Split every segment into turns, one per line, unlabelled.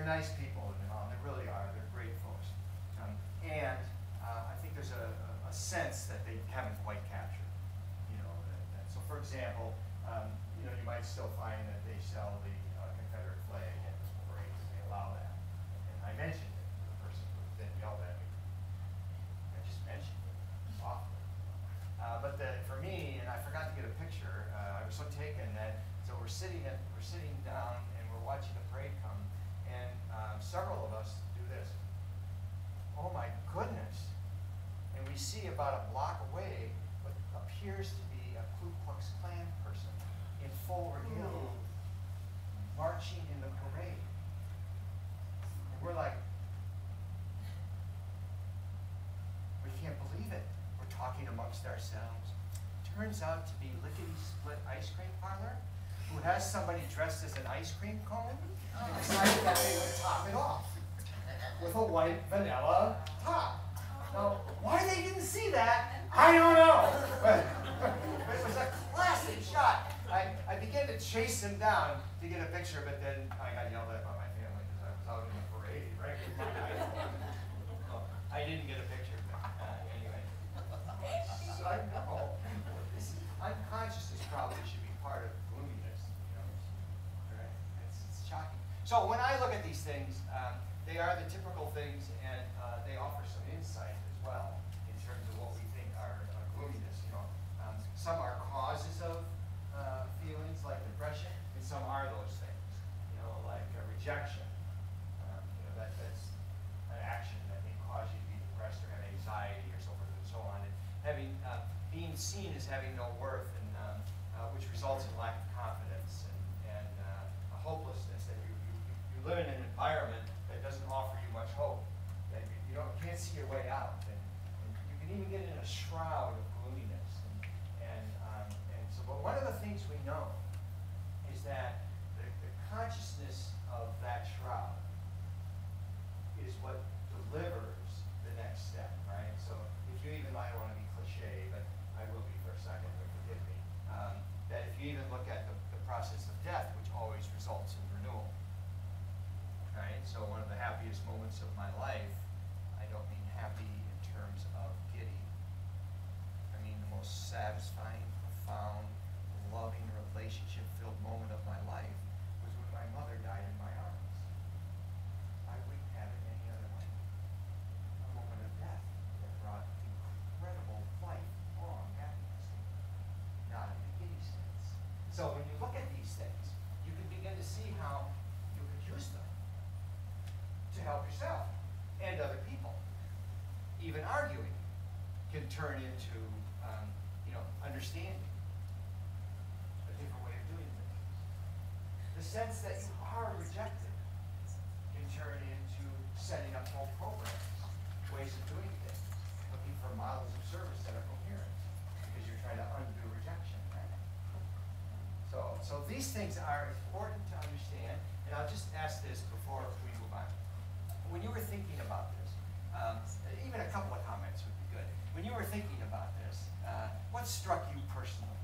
nice people, they really are. They're great folks. And I think there's a sense that they haven't quite captured. So for example, you might still find that they sell the Confederate flag at the parades. They allow that. And I mentioned it to the person who then yelled at me. I just mentioned it often. But for me, and I forgot to get a picture. I was so taken that we're sitting down and we're watching the parade come, and several of us do this. Oh my goodness! And we see about a block away what appears to be a Ku Klux Klan person in full regalia, marching in the parade. And we're like, we can't believe it. We're talking amongst ourselves. Turns out to be Lickety Split Ice Cream Parlor, who has somebody dressed as an ice cream cone and decided that they would top it off with a white vanilla top. Now, why they didn't see that, I don't know. But it was a classic shot. I began to chase him down to get a picture, but then I got yelled at by my family because I was out in the parade, right? So I didn't get a picture, but anyway. So I know unconsciousness probably should be part of gloominess. Right? It's shocking. So when I look at these things, they are the typical things, and they offer some insight as well in terms of what we think are gloominess. Some are causes of feelings like depression, and some are those things. Like rejection. That's an action that may cause you to be depressed or have anxiety or so forth and so on. And having being seen as having no worth, and which results in lack of confidence and a hopelessness that you live in an environment that doesn't offer you much hope, that you can't see your way out, and you can even get in a shroud of gloominess. But one of the things we know is that the consciousness of that shroud is what delivers the next step, right? So if you even, I don't want to be cliche, but I will be for a second, but forgive me, that if you even look at the process of death, which always results in renewal, right? So one of the happiest moments of my life, I don't mean happy in terms of giddy. I mean the most satisfying, profound, loving, relationship-filled moment of my life was when my mother died in my arms. I wouldn't have it any other way. A moment of death that brought incredible, lifelong happiness, not in the giddy sense. So when you look at these things, you can begin to see how you could use them to help yourself and other people. Even arguing can turn into understanding. Different way of doing things. The sense that you are rejected can turn into setting up whole programs, ways of doing things, looking for models of service that are coherent, because you're trying to undo rejection, right? So these things are important to understand, and I'll just ask this before we move on. When you were thinking about this, even a couple of comments would be good. When you were thinking about this, what struck you personally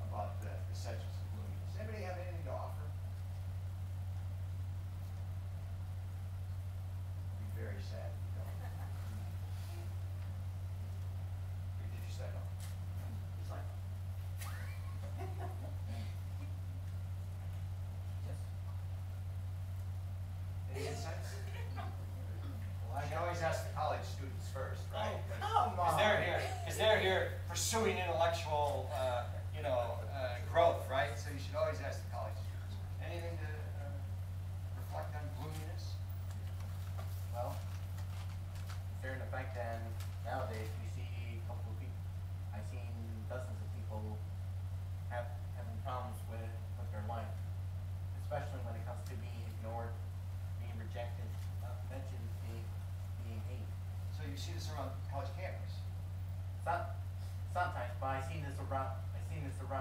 about the essentials of gloominess? Anybody have anything to offer? It'd be very sad if you don't. Did you say no? It's like yes. Any insights? Well, I can always ask the college students first, right?
Oh, come on.
Because they're here pursuing intellectual growth, right? So you should always ask the college students. Anything to reflect on gloominess?
Well, considering the fact that nowadays we see a couple of people, I've seen dozens of people having problems with their life, especially when it comes to being ignored, being rejected, not to mention being hated.
So you see this around college campus?
Sometimes, but I've seen this around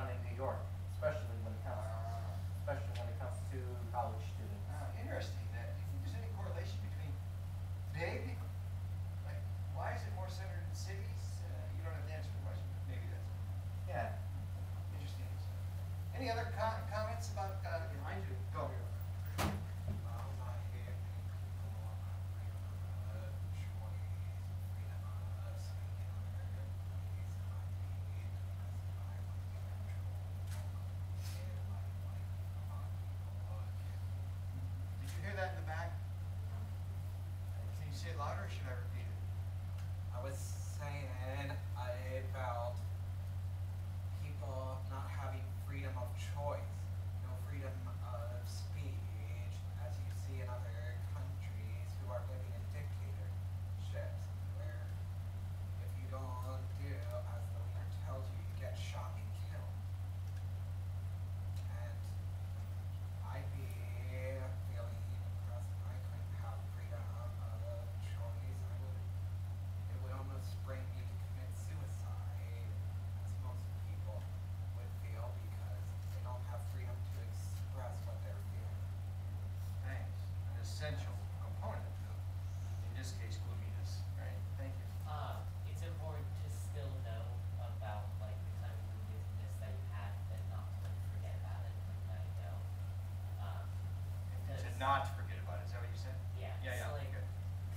in New York, especially when it comes to college students.
Interesting. If there's any correlation between big, like why is it more centered in cities? You don't have to answer the question, but maybe that's interesting. Any other comments about?
I do.
Go.
I
not to forget about it. Is that what you said?
Yeah.
Yeah,
So like,
good.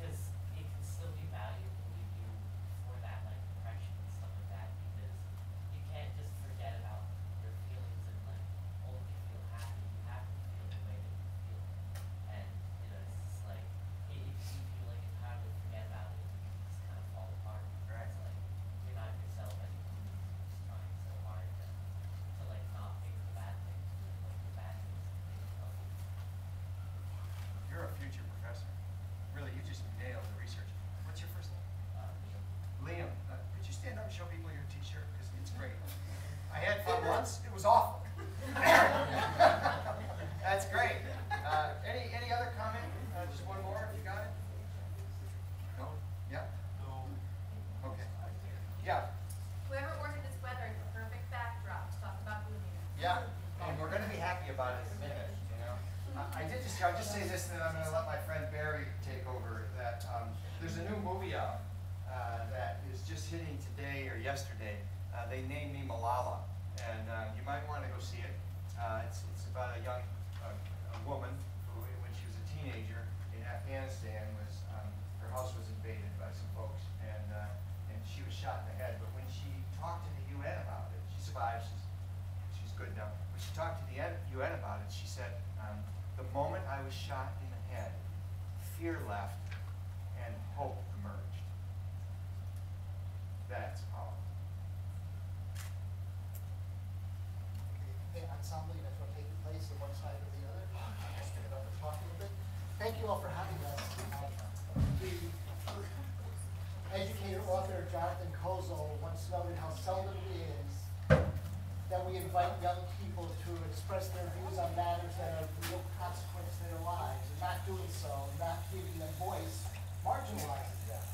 because it can still be valuable to you for that like depression and stuff like that, because you can't just forget about your feelings and like only feel happy. You have to feel the way that you feel, and you know it's just like if you like entirely forget about it, you just kind of fall apart.
Right.
It's like you're not yourself anymore. You're just trying so hard to like not think of the bad things, like the bad things that think of.
You're a future professor. Really, you just nailed the research. What's your first name?
Liam.
Liam. Could you stand up and show people your T-shirt? Because it's great. I had fun once. It was awful. That's great. Any other comment? Just one more, if you got it. No. Yeah.
No.
Okay. Yeah.
Whoever ordered this weather is the perfect backdrop to talk about moving.
Yeah. And we're going to be happy about it in a minute. You know. I'll just say this, and then I'm going to let my friend Barry take over. That there's a new movie out that is just hitting today or yesterday. They named me Malala, and you might want to go see it. It's about a young a woman who, when she was a teenager in Afghanistan, was her house was invaded by some folks, and she was shot in the head. But when she talked to the UN about it, she survived. She's good now. When she talked to the UN about it, she said, "The moment I was shot in the head, fear left and hope emerged." That's powerful.
The ensemble that's going to take place on one side or the other. Just get up and talk a little bit. Thank you all for having us. The educator, author Jonathan Kozol once noted how seldom it is that we invite young people to express their views on matters that are of real consequence to their lives, and not doing so, not giving them voice, marginalizing them.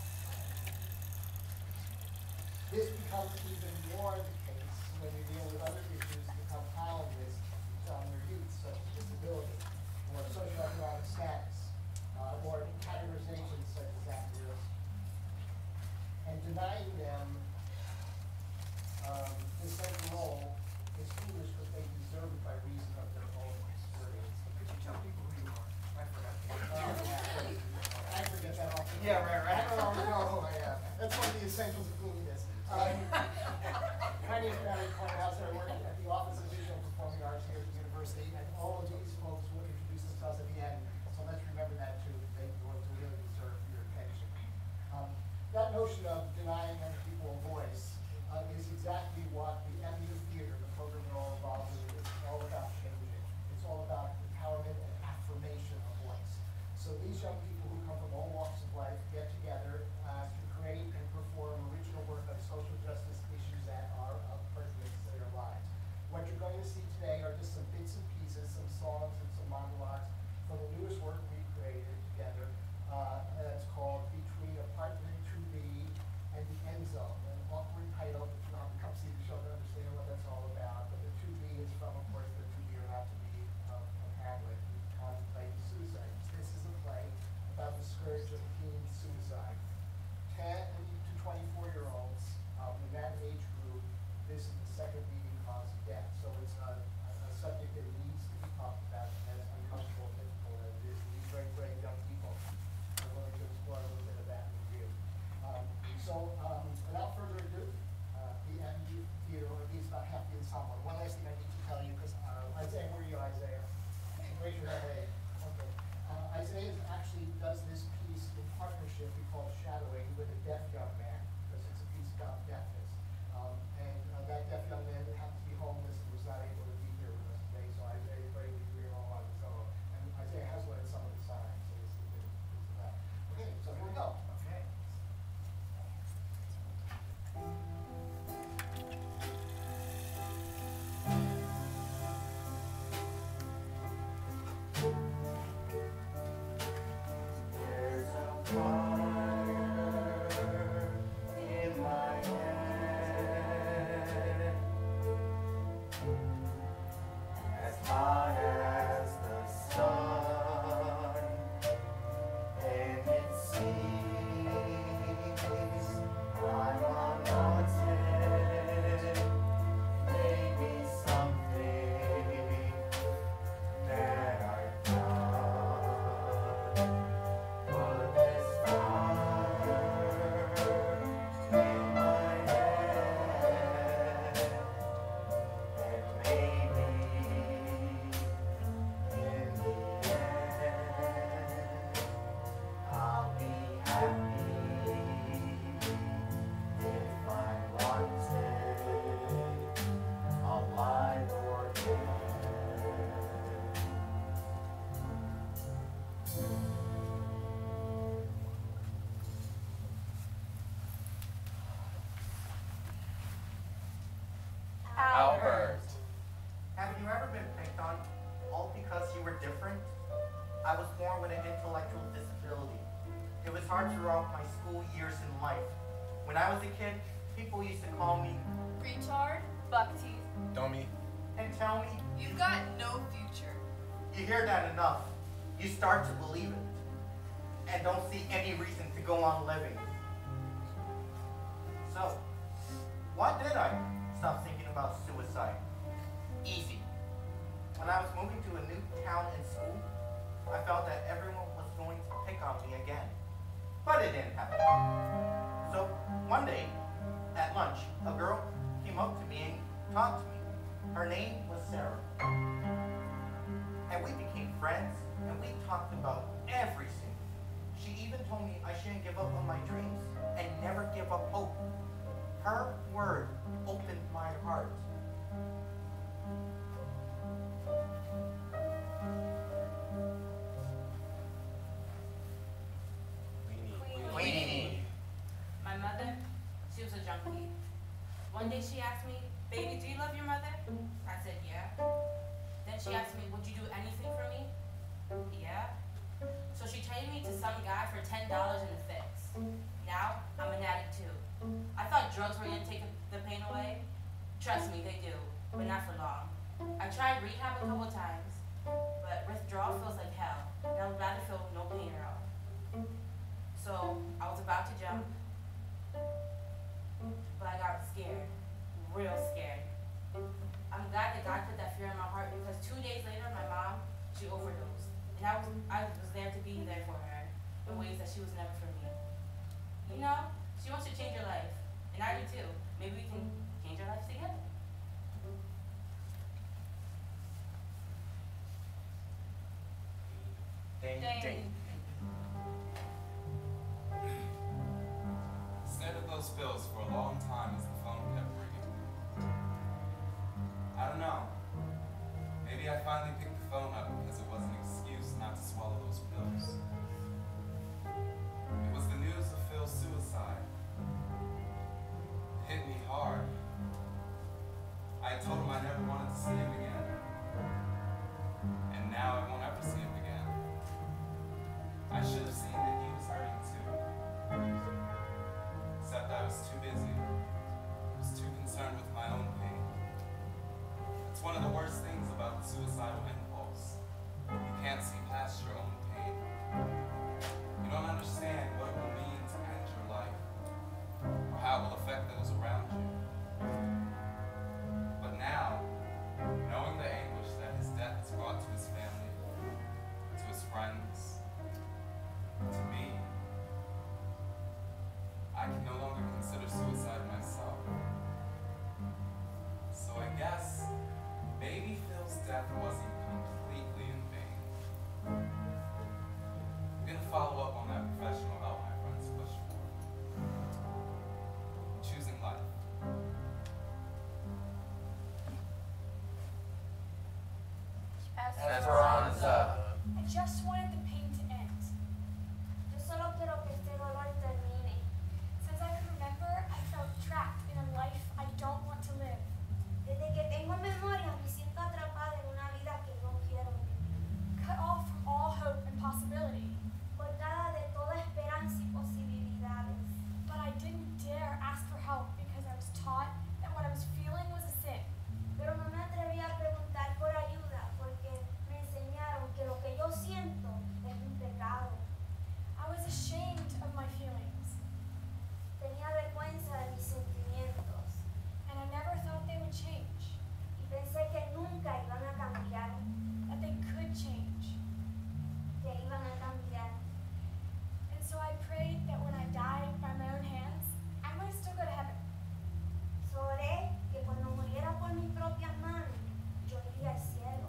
This becomes even more the case when we deal with other issues that become columnists on their youth, such as disability, or socioeconomic status, or categorizations such as at-risk. And denying them this central role is foolish because they deserve it by reason of their own experience.
Could you tell people who you are? I forgot.
I forget that often.
Yeah, right.
I don't always know who I am. That's one of the essentials of doing this. My name is Barry Cornhouse, and I work at the Office of Visual and Performing Arts here at the university, and all of these folks will introduce themselves at the end, so let's remember that too, because they really deserve your attention. That notion of denying young people a voice is exactly what the MU Theater, the program we're all involved with, is all about changing. It's all about empowerment and affirmation of voice. So these young people who come from all walks of life get together to create and perform original work on social justice issues that are of pertinence to their lives. What you're going to see today are just some bits and pieces, some songs and some monologues from the newest work we created together. It's called Between Apartment 2B and the End Zone. An awkward title, but you don't have to come see the show to understand what that's all about. But the 2B is from, of course, the To Be or Not to Be of Hamlet, who contemplates suicide. This is a play about the scourge of teen suicide. 10 to 24-year-olds in that age group, this is the second leading cause of death. So it's a subject that needs to be talked about as uncomfortable and difficult as it is. These very brave young people are willing to explore a little bit of that with you. Without further ado, the MU Theater, or at least about half the ensemble. One last thing I need to tell you, because Isaiah, where are you, Isaiah? Raise your hand. Okay. Isaiah actually does this piece in partnership we call Shadowing with a deaf young man, because it's a piece about deafness. That deaf young man happens to be homeless and was not able to be here with us today, so Isaiah is very here all on his own. And Isaiah has learned some of the signs, so this is good. Okay, so here we go.
Okay.
There's a fire in my head, as hot as the sun, and it seems I'm unwanted. Maybe something that I've done intellectual disability. It was hard throughout my school years in life. When I was a kid, people used to call me
Retard, buck teeth.
Dummy.
and tell me,
You've got no future.
you hear that enough, you start to believe it, and don't see any reason to go on living. So, why did I stop thinking about suicide? Easy. When I was moving to a new town and school, I felt that everyone was going to pick on me again. But it didn't happen. So, one day, at lunch, a girl came up to me and talked to me. Her name was Sarah. And we became friends, and we talked about everything. She even told me I shouldn't give up on my dreams and never give up hope. Her word opened my heart. Queenie.
My mother, she was a junkie. One day she asked me, "Baby, do you love your mother?" I said, "Yeah." Then she asked me, "Would you do anything for me?" "Yeah." So she traded me to some guy for $10 in a fix. Now, I'm an addict too. I thought drugs were gonna take the pain away. Trust me, they do, but not for long. I tried rehab a couple times, but withdrawal feels like hell, and I would rather feel no pain at all. So, I was about to jump, but I got scared, real scared. I'm glad that God put that fear in my heart because 2 days later, my mom, she overdosed. And I was there to be there for her in ways that she was never for me. You know, she wants to change her life, and I do too. Maybe we can change our lives together.
Dane.
Stared at those pills for a long time as the phone kept ringing. I don't know. Maybe I finally picked the phone up because it was an excuse not to swallow those pills. It was the news of Phil's suicide. It hit me hard. I told him I never wanted to see him again. And now I won't ever see him again. I should have seen that he was hurting too. Except I was too busy. I was too concerned with my own pain. It's one of the worst things about the suicidal impulse. You can't see past your own pain. You don't understand what it will mean to end your life, or how it will affect those around you. But now, knowing the anguish that his death has brought to his family, to his friends, to me, I can no longer consider suicide myself. So I guess maybe Phil's death wasn't completely in vain. I'm gonna follow up on that professional help my friends pushed for. Choosing life.
Esperanza.
I just wanted the pain to end.
Yo solo quiero que este dolor termine.
Since I can remember, I felt trapped in a life I don't want to live.
Desde que tengo memoria me siento atrapada en una vida que no quiero vivir.
Cut off from all hope and possibility.
Cortada de toda esperanza y posibilidades.
But I didn't dare ask for help because I was taught that what I was feeling was a sin.
Pero no me atreví a preguntar por ayuda porque me enseñaron que lo que yo siento es un pecado.
I was ashamed of my feelings,
Tenía vergüenza de mis sentimientos
and I never thought they would change,
y pensé que nunca iban a cambiar,
that they could change.
que iban a cambiar.
And so I prayed that when I died by my own hands, I might still go to heaven.
Oré que cuando muriera por mis propias manos, yo iría al cielo.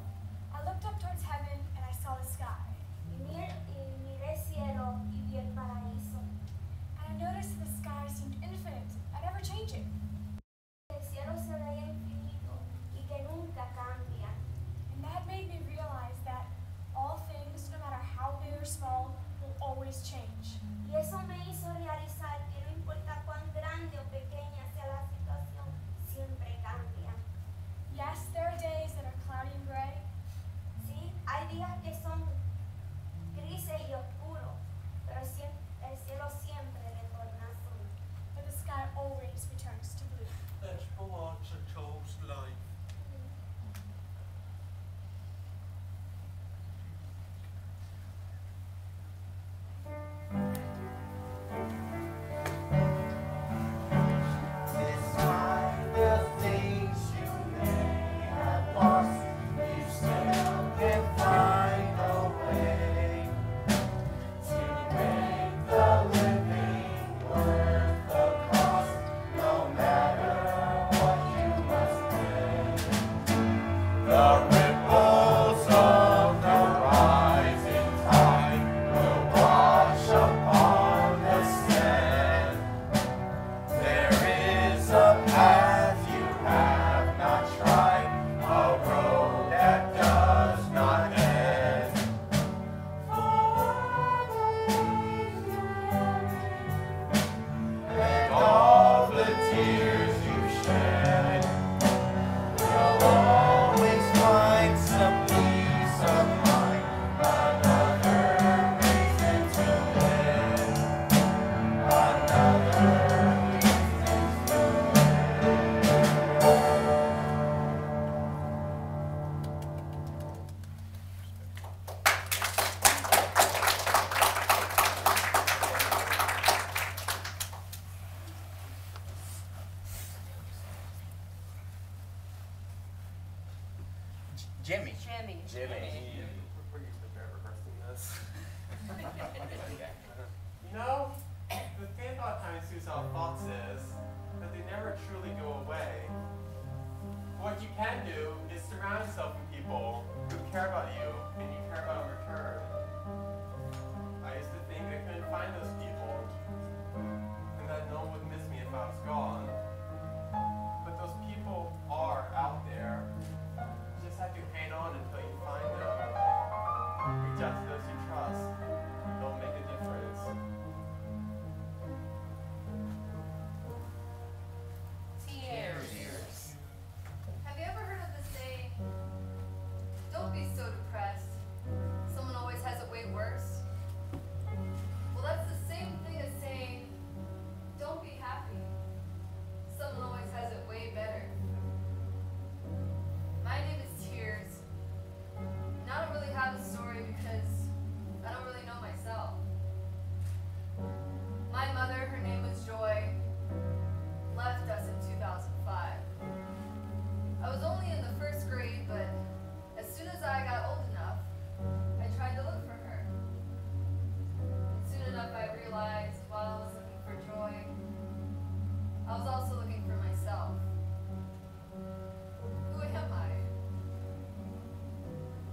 I looked up towards heaven and I saw the sky,
Y miré el cielo y vi el paraíso.
and I noticed that the sky seemed infinite and ever changing.
El cielo se veía infinito y que nunca cambia.
And that made me realize that all things, no matter how big or small, will always change.
Y eso me hizo realizar que no importa cuán grande o pequeña sea la situación, siempre cambia.
Yes, there are days that are cloudy and gray,
Sí, hay días que son grises y
Jimmy.
We're usually better rehearsing this.
You know, the thing about having suicidal thoughts is that they never truly go away. What you can do is surround yourself with people who care about you and you care about in return. I used to think I couldn't find those people and that no one would miss me if I was gone. But those people are out there. You just have to hang on until you find them. Reach out to those you trust. They'll make a difference.
Tears.
Have you ever heard of the saying, don't be so depressed, someone always has it way worse? Well, that's the same thing as saying, don't be happy, someone always has it way better. My name is Tears, and I don't really have a story because I don't really know myself. My mother, her name was Joy, left us in 2005. I was only in the first grade, but as soon as I got old enough, I tried to look for her. And soon enough, I realized while I was looking for Joy, I was also looking for myself. Who am I?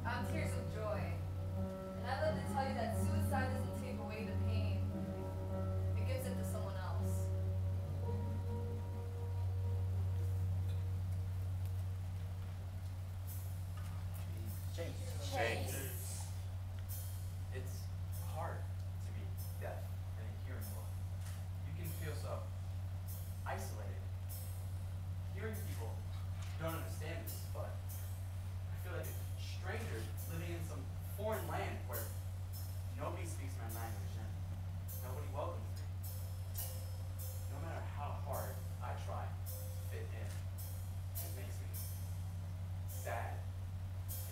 I'm Tears of Joy, and I love to tell you that suicide doesn't take away the pain, it gives it to someone else.
Chase. It's hard to be deaf and a hearing loss. You can feel so isolated. Hearing people don't understand this, but I feel like a stranger living in some foreign land where nobody speaks my language and nobody welcomes me. No matter how hard I try to fit in, it makes me sad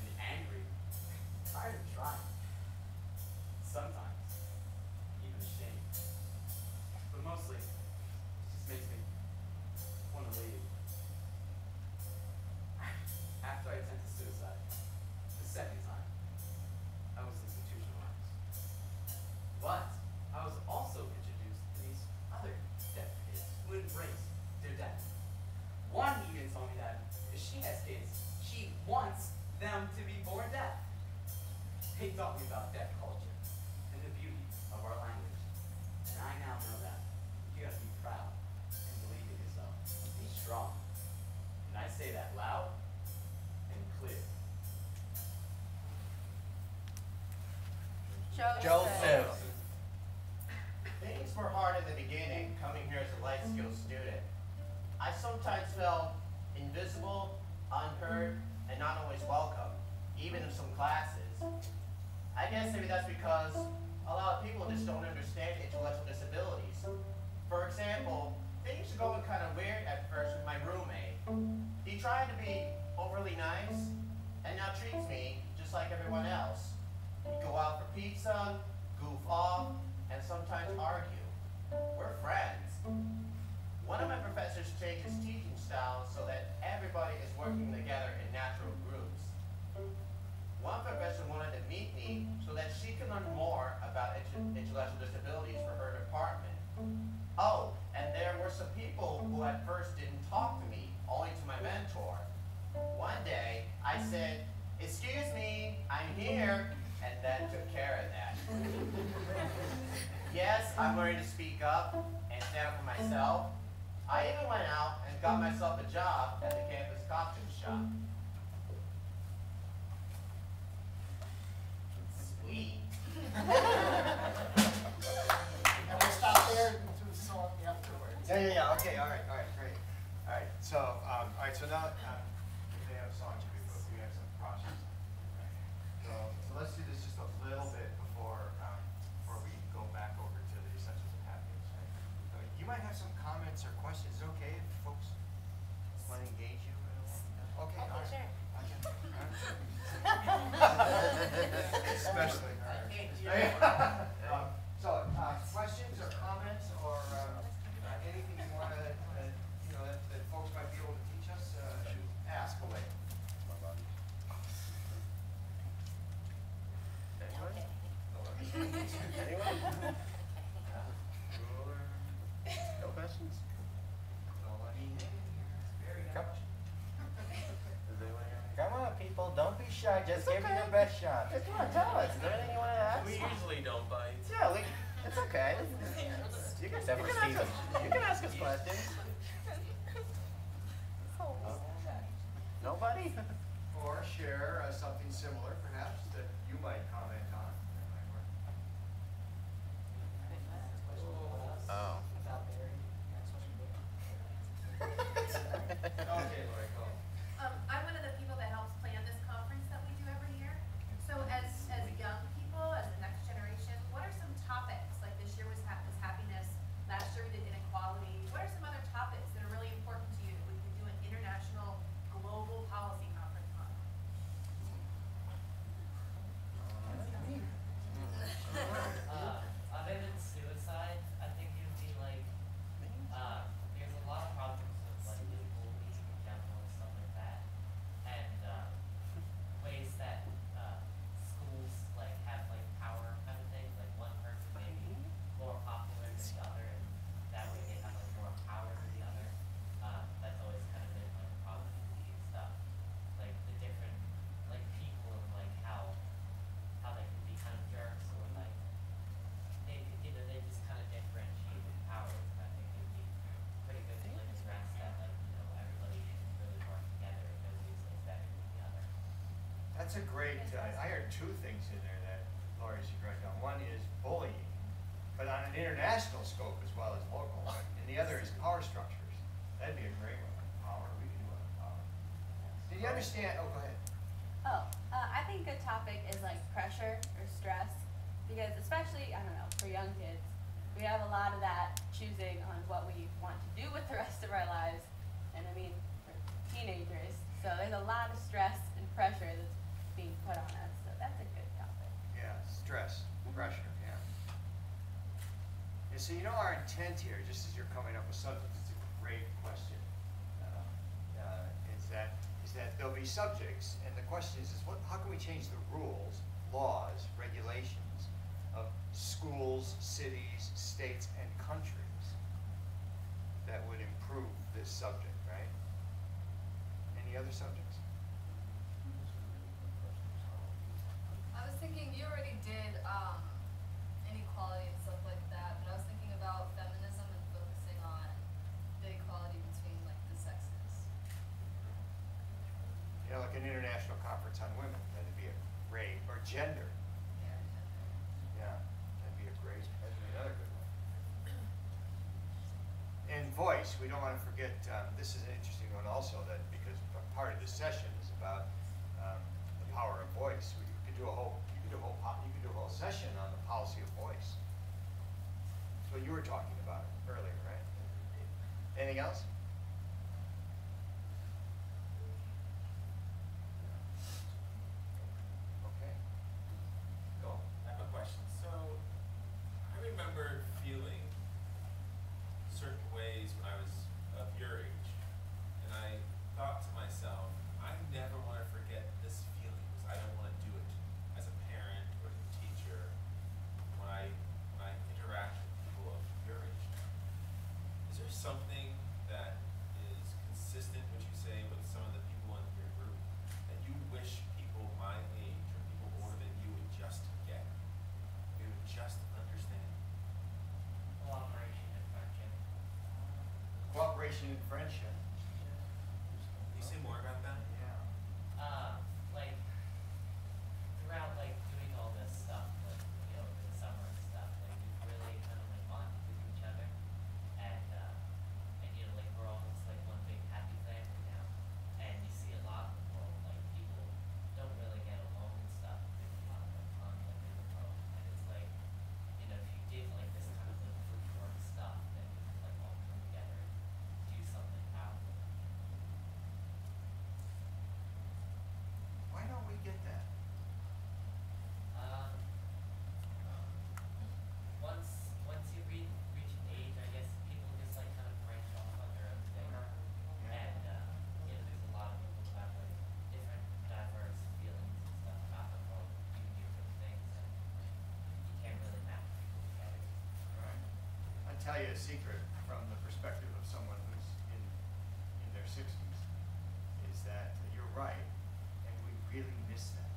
and angry, tired of trying. Sometimes, even ashamed. But mostly, it just makes me want to leave. After I attempted suicide, the second time, I was institutionalized. But I was also introduced to these other deaf kids who embrace their death. One even told me that if she has kids, she wants them to be born deaf. They taught me about deaf culture and the beauty of our language. And I now know that you gotta be proud and believe in yourself. Be strong. And I say that loud and clear.
Joseph. Things were hard in the beginning, coming here as a life skills student. I sometimes felt invisible, unheard, and not always welcome, even in some classes. I guess maybe that's because a lot of people just don't understand intellectual disabilities. For example, things are going kind of weird at first with my roommate. He tried to be overly nice, and now treats me just like everyone else. We go out for pizza, goof off, and sometimes argue. We're friends. One of my professors changed his teaching style so that everybody is working together in natural groups. One professor wanted to meet me so that she could learn more about intellectual disabilities for her department. Oh, and there were some people who at first didn't talk to me, only to my mentor. One day, I said, "Excuse me, I'm here," and that took care of that. Yes, I'm learning to speak up and stand up for myself. I even went out and got myself a job at the campus costume shop. Sweet.
And we'll stop there and do a song afterwards.
Yeah. Okay. All right. Great. All right. So, now they have songs we have some process. So let's do this just a little bit before we go back over to the essentials of happiness. Right? So you might have some comments or questions. Okay, if folks want to engage you. Okay. All right.
Sure.
Especially. All right. So, questions or comments or anything you want to, that folks might be able to teach us, ask away.
I just gave you the best shot. Just come on, tell us. Is there anything you want to ask?
We usually don't bite.
Yeah, it's okay. You can ask us questions. Nobody?
Or share something similar, perhaps, that you might comment on.
Oh.
Okay, Lori, go.
I'm one of the people that helps plan this conference that we do every year. So as young people, as the next generation, what are some topics? Like this year was happiness, last year we did inequality. What are some other topics that are really important to you that we could do an international, global policy conference on?
Other than suicide, I think it would be like, there's a lot of problems with like just bullying in general and stuff like that. And ways that schools like have like power kind of thing, like one person may be more popular than the other, and that way they have like more power than the other. That's always kind of been like a problem with the stuff. Like the different like people and like how they can be kind of jerks or like they just kind of differentiate in powers. I think it would be pretty good to like address that, like, everybody should really work together if nobody's like better than the other.
That's a great, I heard two things in there that Lori should write down. One is bullying, but on an international scope as well as local. And the other is power structures. That'd be a great one. Power, we can do it on power. Did you understand? Oh, go ahead.
I think a topic is like pressure or stress, because especially, I don't know, for young kids, we have a lot of that choosing on what we want to do with the rest of our lives, and I mean, for teenagers, so there's a lot of stress and pressure that's being put on us, so that's a good topic.
Yeah, stress, pressure, yeah. And so our intent here, just as you're coming up with subjects, it's a great question. Is that there'll be subjects, and the question is how can we change the rules, laws, regulations of schools, cities, states, and countries that would improve this subject, right? Any other subjects?
I was thinking you already did inequality and stuff like that, but I was thinking about feminism and focusing on the equality between like the sexes.
Like an international conference on women, that'd be a great, or gender. Yeah, that'd be another good one. And voice, we don't want to forget, this is an interesting one also, that because part of this session is about the power of voice. You could do a whole session on the policy of voice. That's what you were talking about earlier, right? Anything else? Okay. Go.
I have a question. So, I remember feeling certain ways when I was of your age, and I thought to myself, I never want to forget this feeling because I don't want to do it as a parent or as a teacher when I interact with people of your age now. Is there something that is consistent, would you say, with some of the people in your group that you wish people my age or people older than you would just get? You would just understand?
Cooperation and friendship.
Cooperation and friendship.
Can you say more about that?
Yeah.
Like throughout like doing all this stuff, like in the summer and stuff, like we really kind of like bonded with each other, and like we're all just like one big happy family now, and you see a lot in the world, like people don't really get along and stuff, and there's a lot of like conflict in the world, and it's like, if you did like this kind of like group work stuff, then you could like all come together and do something powerful.
Why don't we get that?
Once you reach an age, I guess people just like kind of branch off on their own thing, and there's a lot of people who have like different diverse feelings and stuff about the world, do different things, and you can't really match people together.
Right. I'll tell you a secret from the perspective of someone who's in their 60s, is that you're right, and we really miss that.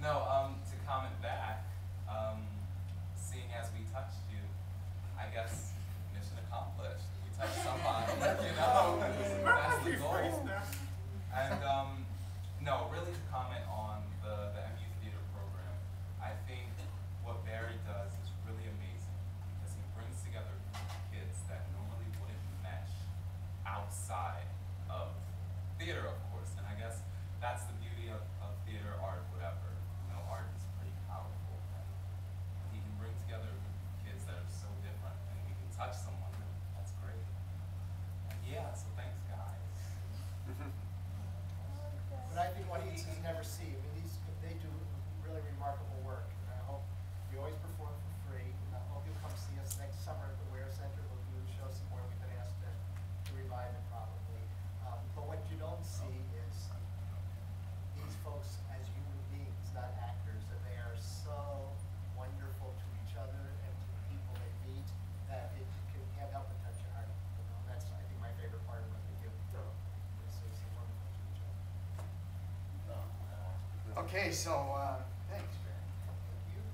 No, to comment back, seeing as we touched you, I guess mission accomplished. We touched somebody, you know, that's the goal. And no, really to comment on the MU Theater program, I think what Barry does is really amazing because he brings together kids that normally wouldn't mesh outside of theater, of course. And I guess that's the beauty of theater, art, whatever. You know, art is pretty powerful. And he can bring together a group of kids that are so different and we can touch someone. That's great. And yeah, so thanks guys.
But I think what audiences never see, I mean, they do really remarkable work. And I hope you always perform for free. And I hope you'll come see us next summer at the Ware Center. We'll do a show somewhere. We've been asked to revive it probably. But what you don't see is these folks as human beings, not actors, and they are so wonderful to each other and to the people they meet that can't help but touch your heart. You know, that's, I think, my favorite part of what they do. It's so wonderful to each other.
Okay, so thanks, Barry.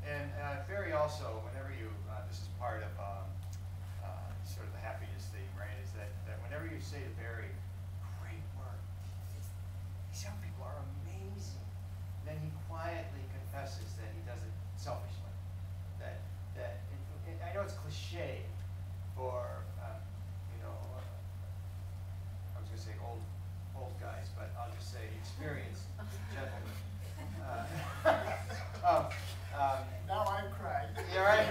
And Barry also, whenever you, this is part of sort of the happiness thing, right? Is that whenever you say to Barry, "Great work," these young people are amazing. Then he quietly confesses that he does it selfishly. That I know it's cliche for you know, I was gonna say old guys, but I'll just say experienced gentlemen.
Now I'm crying.
Yeah, right.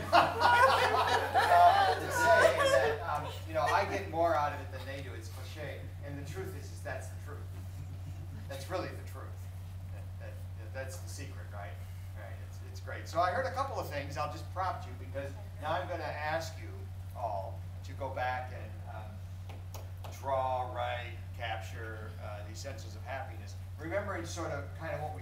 To say that you know, I get more out of it than they do. It's cliche, and the truth is that's the truth. That's really the truth. That's the secret, right? Right. It's great. So I heard a couple of things. I'll just prompt you because now I'm going to ask you all to go back and draw, write, capture the essentials of happiness. Remembering sort of kind of what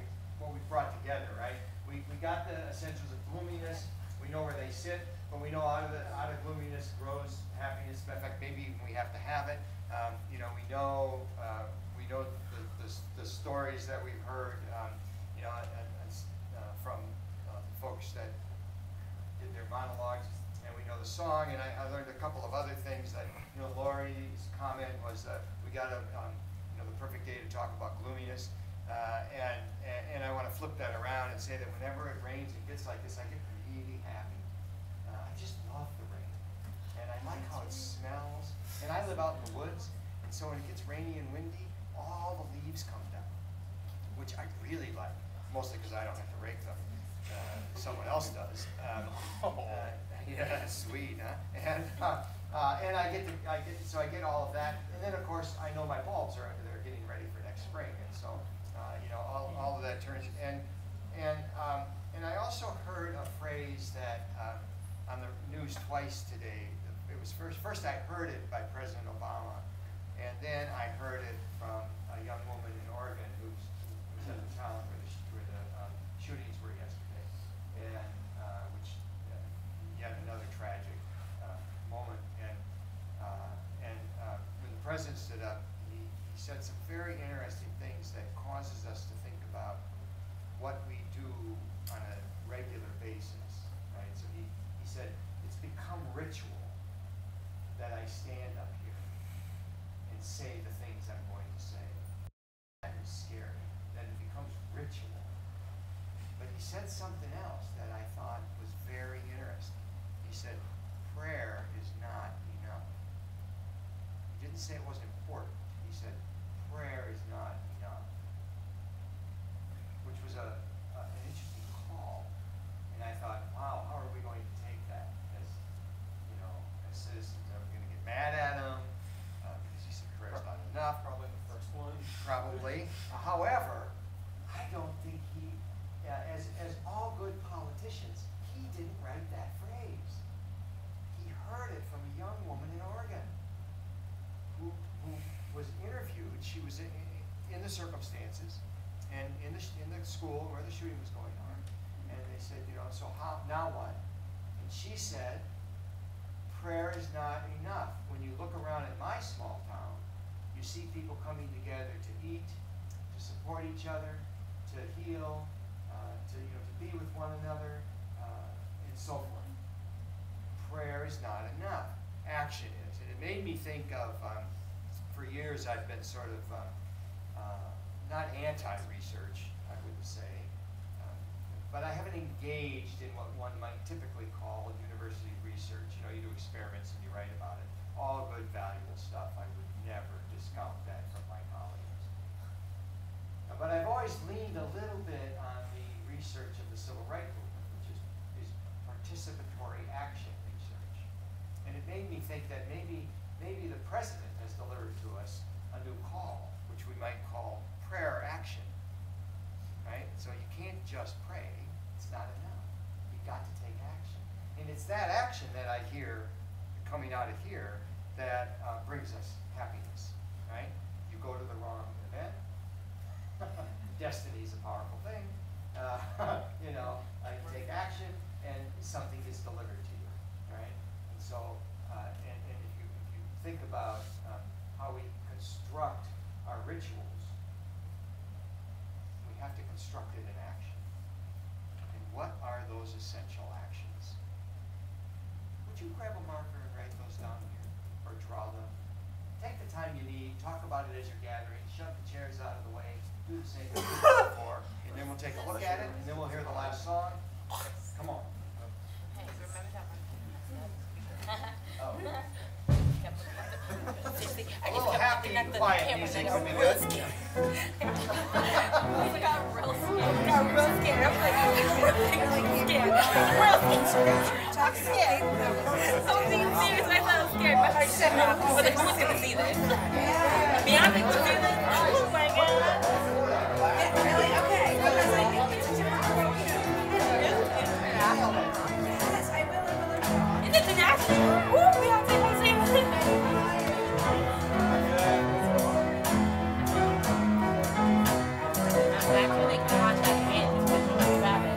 we brought together, right? We got the essentials of gloominess. We know where they sit, but we know out of gloominess grows happiness. In fact, maybe even we have to have it. You know, we know the stories that we've heard. You know, from folks that did their monologues, and we know the song. And I learned a couple of other things that, you know, Lori's comment was we got a you know, the perfect day to talk about gloominess. And I want to flip that around and say that whenever it rains and gets like this, I get really happy. I just love the rain, and I like how it smells. And I live out in the woods, and so when it gets rainy and windy, all the leaves come down, which I really like, mostly because I don't have to rake them. Someone else does. Yeah, sweet, huh? And I get all of that, and then of course I know my bulbs they're getting ready for next spring, and so you know, all of that turns and I also heard a phrase that on the news twice today. It was first I heard it by President Obama, and then I heard it from a young woman in Oregon who was at the town where the shootings were yesterday, and which yet another tragic moment. And when the president stood up, he said some very interesting things that causes us to think about what we do on a regular basis, right? So he said, it's become ritual that I stand up here and say the things I'm going to say. That is scary, that it becomes ritual. But he said something else that I thought was very interesting. He said, prayer is not enough. He didn't say it wasn't important. He said, prayer is not enough. Which was an interesting call. And I thought, wow, how are we going to take that as, you know, as citizens? Are we going to get mad at him because he said prayer's not enough?
Probably the first one.
Probably. However, I don't think he, as all good politicians, he didn't write that phrase. He heard it from a young woman in Oregon who was interviewed. She was in the circumstances and in the school where the shooting was going on. And they said, you know, so how, now what? And she said, prayer is not enough. When you look around at my small town, you see people coming together to eat, to support each other, to heal, one another, and so forth. Prayer is not enough. Action is. And it made me think of, for years I've been sort of, not anti-research, I wouldn't say, but I haven't engaged in what one might typically call university research. You know, you do experiments and you write about it. All good, valuable stuff. I would never discount that from my colleagues. But I've always leaned a little bit on the research of the civil rights movement, which is participatory action research. And it made me think that maybe the president has delivered to us a new call, which we might call prayer action. Right? So you can't just pray. It's not enough. You've got to take action. And it's that action that I hear coming out of here that brings us happiness. Right? You go to the wrong event. Destiny is a powerful thing. You know, you take action and something is delivered to you. Right? And so, and if you think about how we construct our rituals, have to construct it in action. And what are those essential actions? Would you grab a marker and write those down here, or draw them? Take the time you need, talk about it as you're gathering, shove the chairs out of the way, do the same thing we did before, and then we'll take a look at it, and then we'll hear the last song. Come on.
Hey, remember that one?
Oh.
I
A little happy and quiet music would be good.
I got real scared. I was like, scared. I'm scared. I was being serious. I thought I was scared. My heart shut off. But like, who's gonna see this? Beyonce will see this? Oh my god. Really? Okay. Because I think it's such a Yes, I will. Is it the national? Woo, Beyonce will see this. Actually, come on, that hand is good to grab it.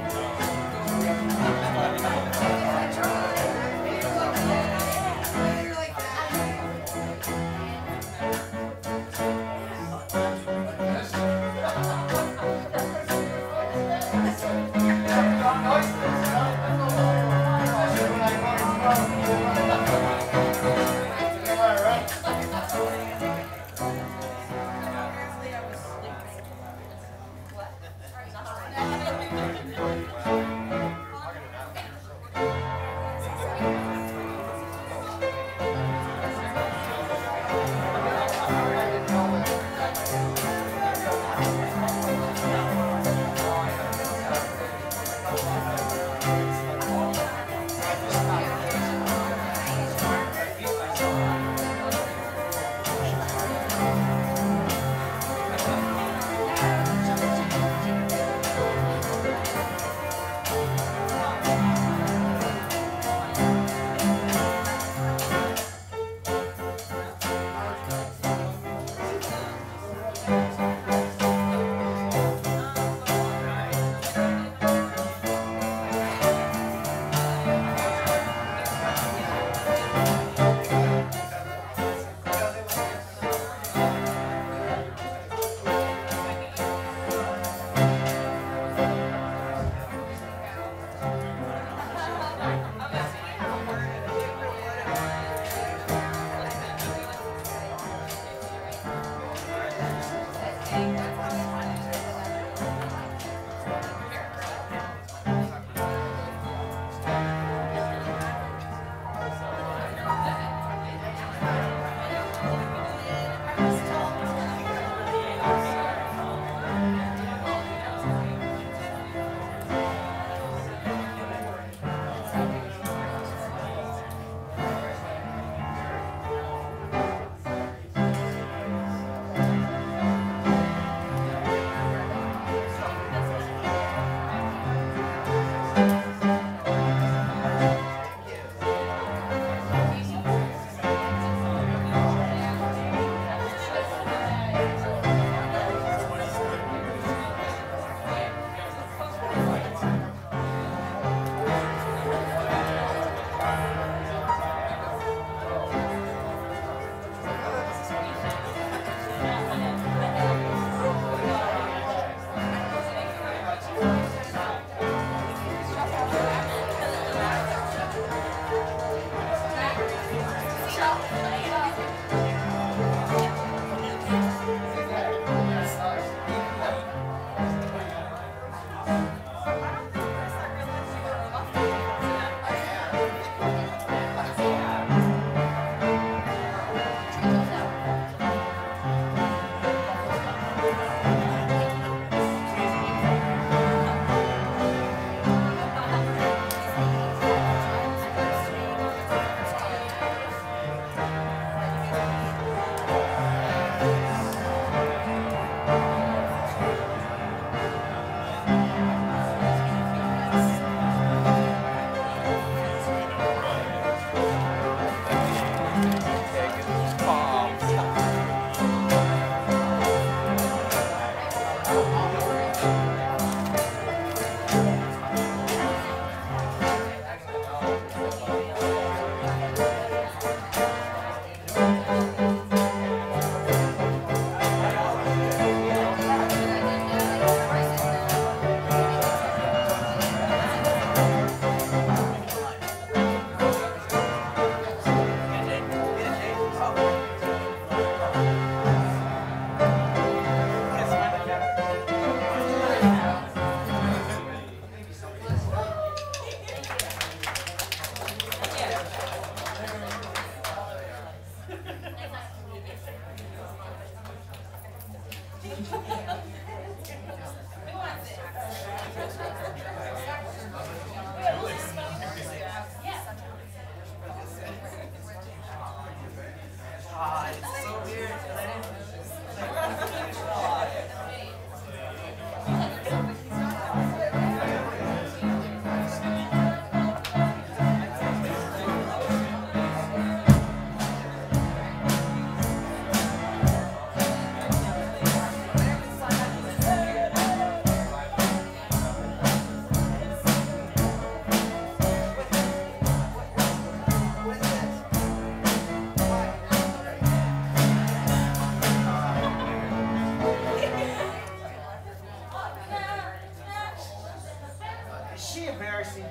she embarrassing you?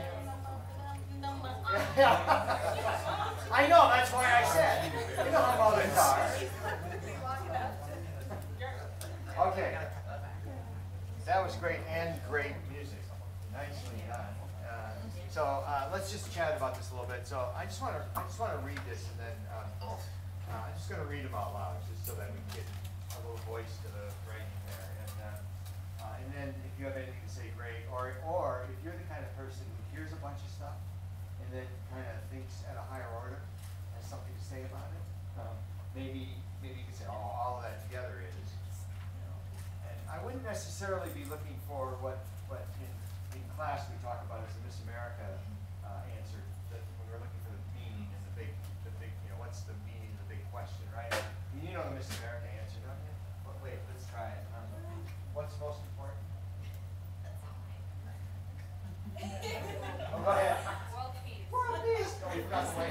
I know, that's why I said. You know how mothers are. Okay. That was great and great music. Nicely done. Let's just chat about this a little bit. So I just want to read this, and then I'm just going to read them out loud, just so that we get a little voice to the writing there. And then if you have anything to say, great. Or if you're the kind of person who hears a bunch of stuff and then kind of thinks at a higher order, has something to say about it, maybe you could say, oh, all of that together is. And I wouldn't necessarily be looking for what in class we talk about as the Miss America answer, that when we're looking for the meaning and the big, what's the meaning of the big question, right? You know the Miss America answer, don't you? But wait, let's try it. What's most important? Oh, go ahead.
World peace.
World peace. Oh, we forgot the way.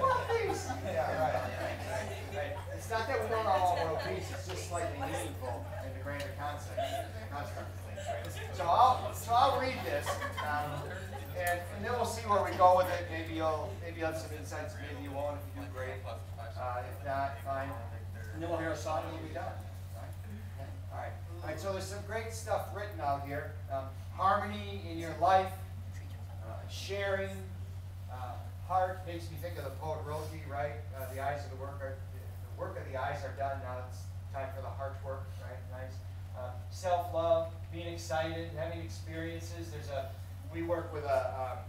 World peace. Yeah, right. It's not that we don't all want world peace. It's just slightly meaningful in the grander construct of things, right? So I'll read this, and then we'll see where we go with it. Maybe you'll have some insights. Maybe you won't. If you do, great. If not, fine. And then we'll hear a song and we'll be done. All right. So there's some great stuff written out here. Harmony in your life, sharing, heart makes me think of the poet Rilke, right? The eyes of the work of the eyes are done. Now it's time for the heart's work, right? Nice. Self-love, being excited, having experiences. We work with a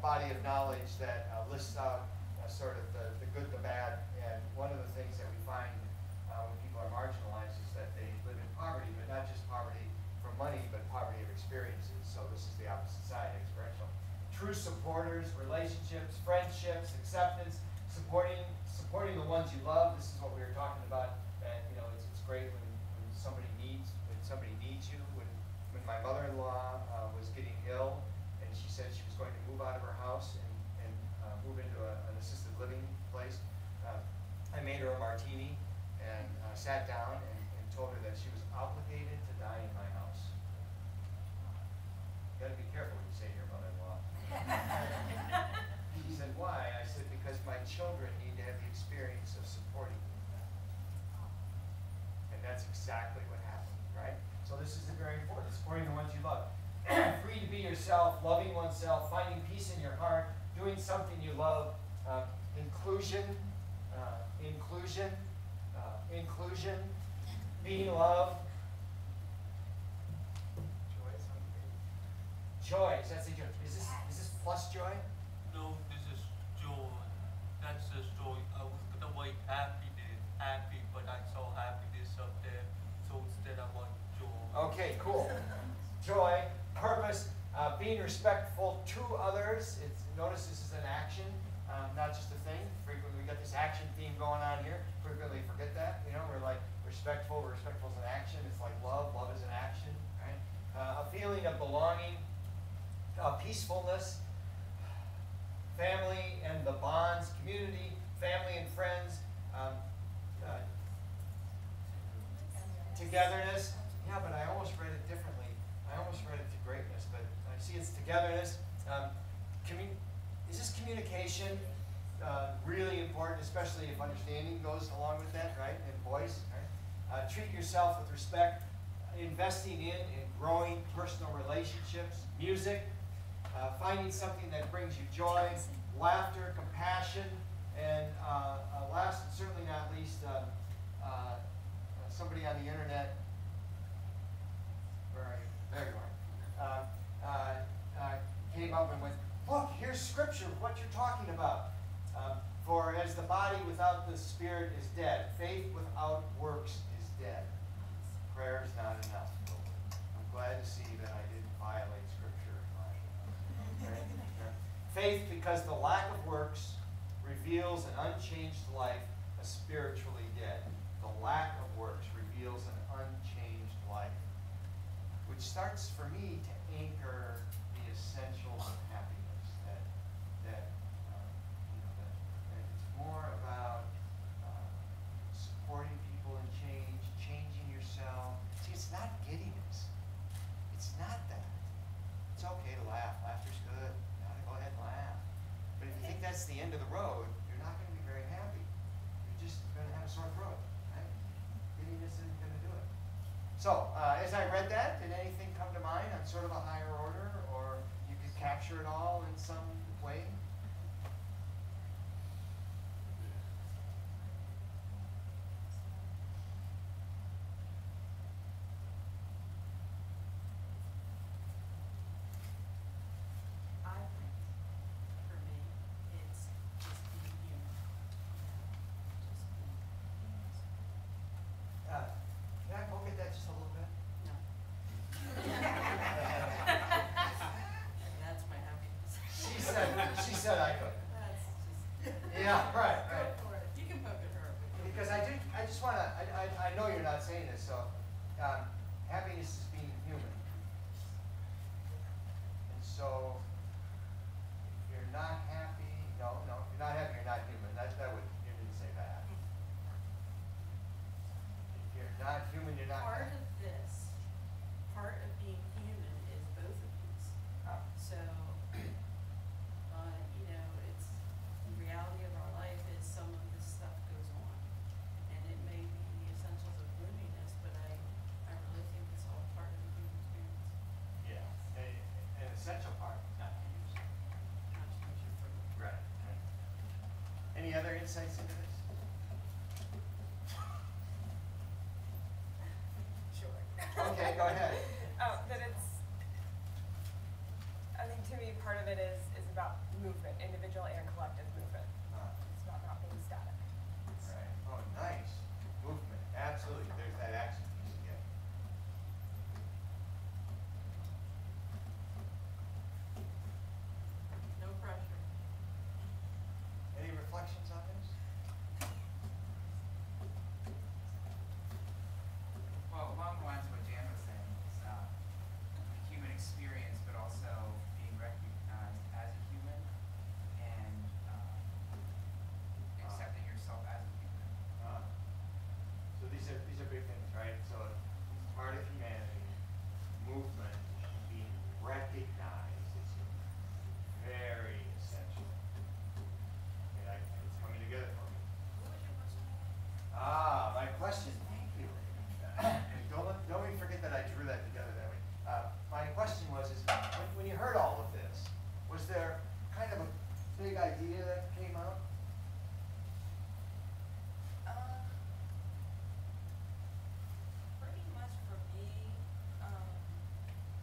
body of knowledge that lists out sort of the good, the bad, and one of the things that we find when people are marginalized is that they live in poverty, but not just poverty from money, but poverty of experiences. So this is the opposite side, experiential. True supporters, relationships, friendships, acceptance, supporting the ones you love. This is what we were talking about. And it's great when somebody needs you. When my mother-in-law was getting ill, and she said she was going to move out of her house and move into an assisted living place, I made her a martini and sat down and told her that she was obligated to die in my house. You got to be careful what you say to your mother-in-law. She said, why? I said, because my children need to have the experience of supporting me. And that's exactly what happened, right? So this is very important, supporting the ones you love. Free to be yourself, loving oneself, finding peace in your heart, doing something you love, inclusion, being loved. Joy, that's the joy. Is this plus joy?
No, this is joy. That's the story. I was gonna write happy, but I saw happiness up there, so instead I want joy.
Okay, cool. Joy, purpose, being respectful to others. Notice this is an action, not just a thing. Frequently we got this action theme going on here. Frequently forget that. We're like respectful. Respectful is an action. It's like love. Love is an action, right? A feeling of belonging, peacefulness, family and the bonds, community, family and friends, togetherness. Yeah, but I almost read it differently. I almost read it to greatness, but I see it's togetherness. Is this communication really important, especially if understanding goes along with that, right? And voice, right? Treat yourself with respect, investing in and growing personal relationships, music, finding something that brings you joy, laughter, compassion, and last and certainly not least, somebody on the internet, where are you? There you are, came up and went, look, here's scripture, what you're talking about. For as the body without the spirit is dead, faith without works is dead. Prayer is not enough. I'm glad to see that I didn't violate scripture. Faith, because the lack of works reveals an unchanged life, a spiritually dead. The lack of works reveals an unchanged life, which starts for me to anchor the essentials of happiness. That it's more about supporting people in change, changing yourself. See, it's not giddiness. It's not that. It's okay to end of the road, you're not gonna be very happy. You're just gonna have a sore throat, right? Giddiness isn't gonna do it. So, as I read that, did anything come to mind on sort of a higher order, or you could capture it all in some way?
I think, for me, it's just being human. Just being human.
Can I poke at that just a little bit?
No. And that's my happiness.
She said I could.
That's just.
Yeah, right, right.
Go for it. You can poke at her.
Because I just wanna, I know you're not saying this, so, happiness is being human. And so, if you're not happy, no, if you're not happy, you're not human, you didn't say that. If you're not human, you're not
Part
happy.
of this, part of being human is both of these. So, you know, it's, the reality of our life is some of this stuff goes on. And it may be the essentials of gloominess, but I really think it's all part of the human experience.
Yeah, an essential part, not to use.
Not to use your fruit.
Right. Any other insights into this?
Sure.
Okay, go ahead.
That it's, I think to me, part of it is about movement, individual and collective movement. It's about not being static.
Right. Oh, nice. Movement. Absolutely. There's that action piece again.
No pressure.
Any reflections on this?
Well, along the lines of what Jan was saying, it's the human experience, but also being recognized as a human and accepting yourself as a human.
So these are big things, right? So part of humanity, movement, being recognized is very essential. Okay, it's coming together for me. My question, thank you. Don't we forget that I drew that together that way. My question was, when you heard all of this, was there kind of a big idea that came up?
Pretty much for me,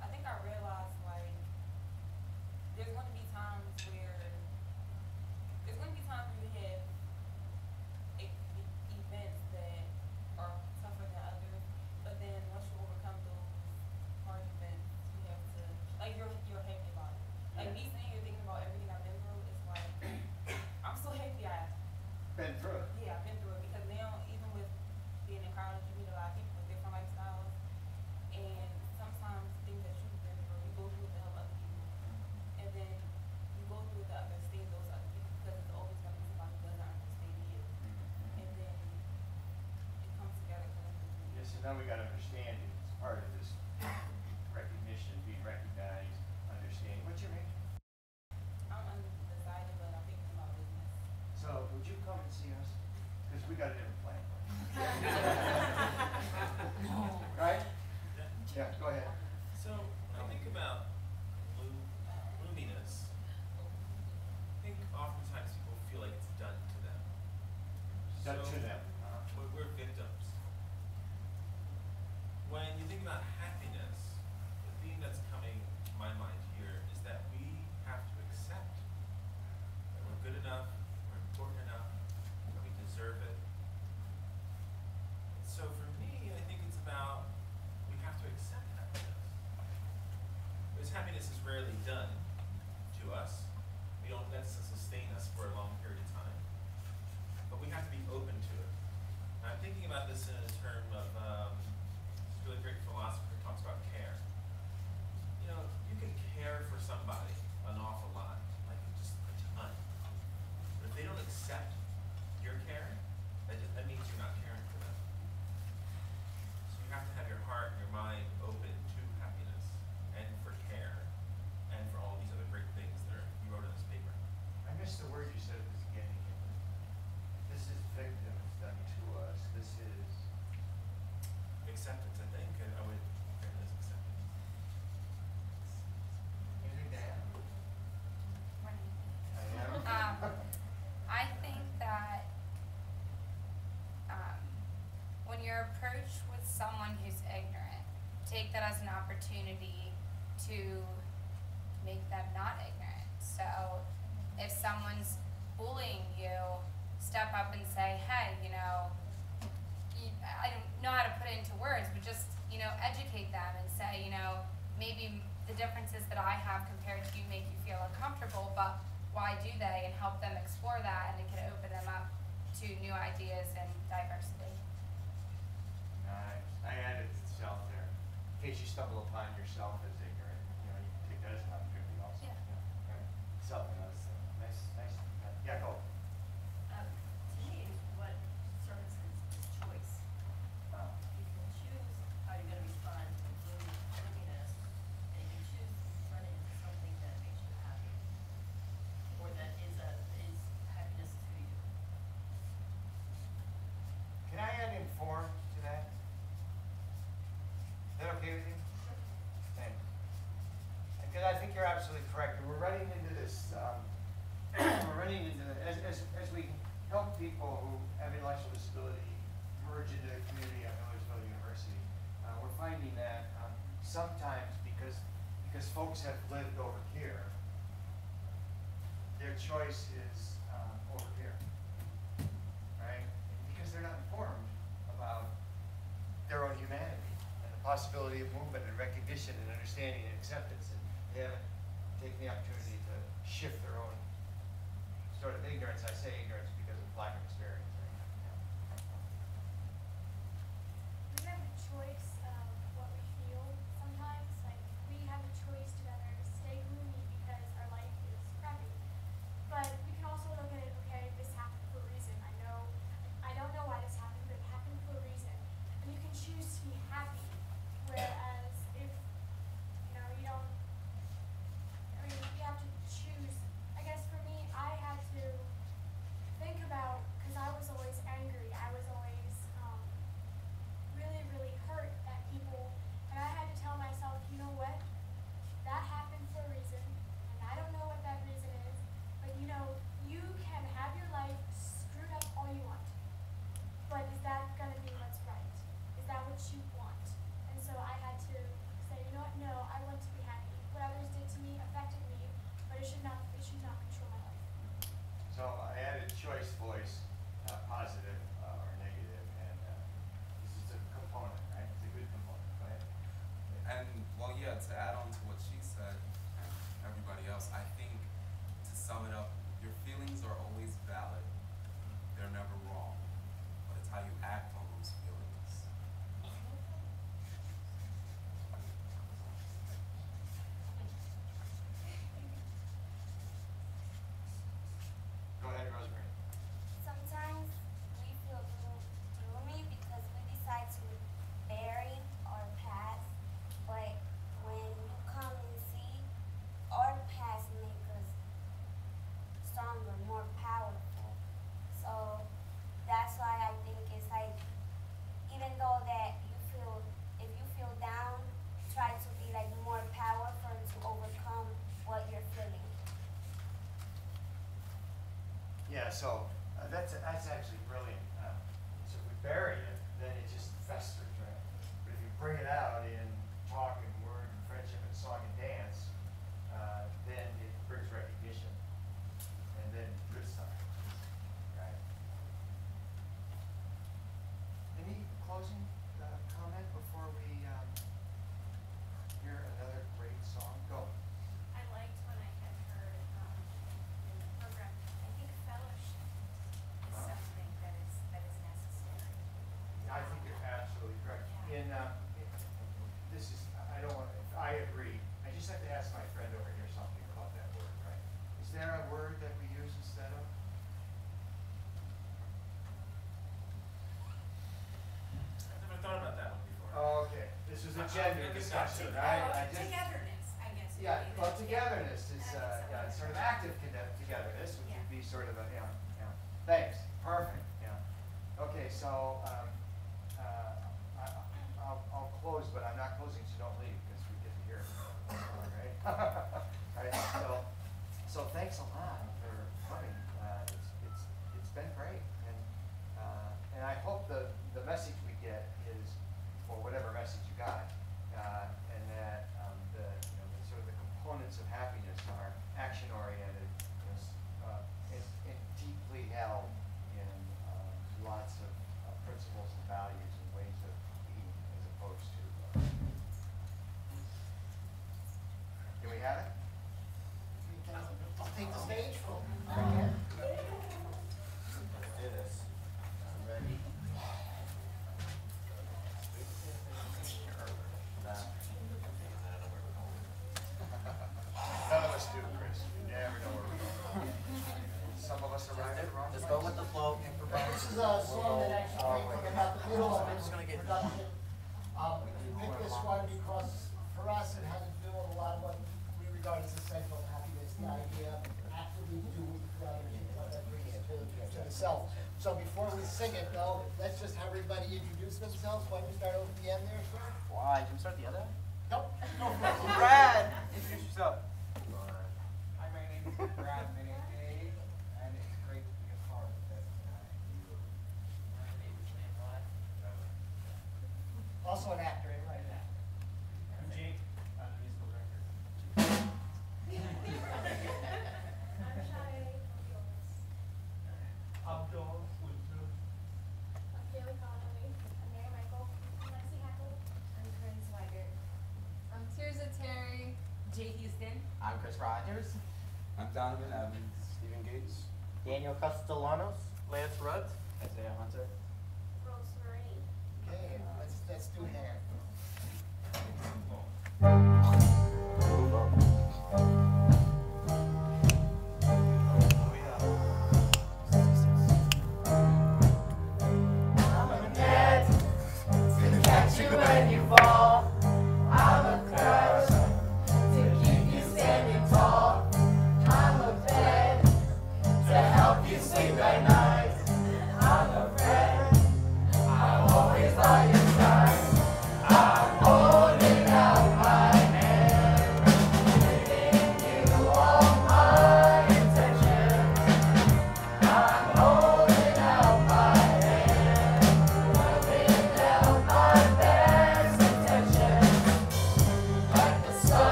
I think I realized like there's going to be times where you have events that are tougher than others, but then once you overcome those hard events, you have to like you're happy about it. Like me sitting here thinking about everything I've been through, it's like I'm so happy
Been through it.
yeah, I've been through it because now even with being in college, you meet a lot of people with different lifestyles, and sometimes things that you've been through, you go through it to help other people, and then you go through it to understand those other people because it's always going to be somebody who doesn't understand you, and then it comes together collectively.
Yes, and now we got to understand it. It's part of this recognition, being recognized, understanding. What's your name?
I'm undecided, but I'm thinking about business.
So would you come and see us? Because we got a different plan. Right? Yeah, go ahead.
So when I think about gloominess, I think oftentimes people feel like it's done to them.
Done
So
to them.
We're victims. When you think about happiness, the theme that's coming to my mind here is that we have to accept that we're good enough, we're important enough, that we deserve it. So for me, I think it's about we have to accept happiness. Because happiness is rarely done to us. We don't let it sustain us for a long period of time. But we have to be open to it. And I'm thinking about this in a term of this really great philosopher who talks about care. You know, you can care for somebody an awful lot, like just a ton. But if they don't accept your care, that means you're not caring for them. So you have to have your heart and your mind open to happiness and for care and for all these other great things that you wrote in this paper.
I missed the word you said at the
opportunity to make them not ignorant. So if someone's bullying you, step up and say, hey, you know, I don't know how to put it into words, but just, you know, educate them and say, you know, maybe the differences that I have compared to you make you feel uncomfortable, but why do they? And help them explore that, and it can open them up to new ideas and diversity.
Nice. I added self there. In case you stumble upon yourself as ignorant, you know, you can take that as an opportunity also.
Yeah.
Right. Self, nice. Yeah, go.
To me, what serves is choice. You can choose how you're gonna respond to gloominess, and you can choose to turn it into something that makes you happy, or that is happiness to you.
Can I add inform to that? Is that okay with you? Thanks. Because I think you're absolutely correct. And we're running into this, as we help people who have intellectual disability merge into the community at Millersville University, we're finding that sometimes because folks have lived over here, their choice is over here, right? Because they're not informed about their own humanity and the possibility of movement and recognition and understanding and acceptance, and they haven't taken the opportunity to shift their own sort of ignorance. I say ignorance because of lack of experience.
We have a choice of what we feel sometimes. Like, we have a choice to either stay gloomy because our life is crappy. But we can also look at it, okay, this happened for a reason. I don't know why this happened, but it happened for a reason. And you can choose to be happy. Whereas if, you know, you don't, I mean, you have to choose. I guess for me, I had to think about, because I was always angry. I was always really, really hurt at people. And I had to tell myself, you know what? That happened for a reason. And I don't know what that reason is. But you know, you can have your life screwed up all you want. But is that going to be what's right? Is that what you want? And so I had to say, you know what? No, I want to be happy. What others did to me affected me, but it should not control my life.
So I added choice, voice, positive or negative, and this is a component, right? It's a good component. Go ahead.
And well, yeah, to add on to what she said and everybody else, I think to sum it up, your feelings are always valid. They're never wrong, but it's how you act on those feelings.
Go ahead, Rosemary.
Sometimes we feel gloomy because we decide to bury our past, but when you come and see, our past make us stronger, more powerful. So that's why I think it's like, even though that if you feel down, try to be like more powerful to overcome what you're feeling.
Yeah, so that's actually brilliant. So if we bury it, then it just festers, right? But if you bring it out in talk and word and friendship and song and dance, then it brings recognition and then good stuff, right? Any closing comment before we hear another great song? Go.
I liked when I had heard in the program, I think fellowship is something that is necessary.
I think you're absolutely correct. This is, I don't want, I agree. I just have to ask my friend over here something about that word, right? Is there a word that we use instead of?
I've never thought about that one before.
Oh, okay. This was a gender discussion, right?
Togetherness, I guess. would
Yeah,
be
well,
the-
togetherness is, yeah, it's sort of active togetherness, which would be sort of a, thanks, perfect, Okay, so, I'll close, but I'm not closing, so don't leave, because we get to hear the song, right? All right, so thanks a lot for coming. It's been great, and I hope the message we get is, or whatever message you got, and that components of happiness are action-oriented, and deeply held in lots of principles and values and ways of being, as opposed to. Do we have it?
I'll take the stage from.
Do this. Ready?
None of us do, Chris. You never know where we're going. Some of us arrive at the wrong
Just
place.
go with the flow, improvise.
This is a song that actually came from about the middle of its production. We picked this one because for us it has to do with a lot of what we regard as essential happiness, the idea of actively doing for others and what that brings to the self. So before we sing it though, let's just have everybody introduce themselves. Why don't you start over at the end there, sir?
Why? Can we start the other?
Nope. Go for it.
Brad, introduce yourself.
Hi, my name is Brad Minnick, and it's great to be a part of this tonight.
My name is Levi.
Also an actor, right?
I'm Jake, I'm the musical director.
I'm Shai
Abdul Winter.
I'm Kaylee Connolly. I'm Mary Michael. I'm Lexi Hackle. I'm Corinne Swigert.
I'm Tirza Terry.
Jay Houston.
I'm Chris Rogers.
I'm Donovan Evans. Stephen Gates.
Daniel Castellanos. Lance Rudd. Isaiah Hunter.
Rose Marie.
Okay, let's do hand.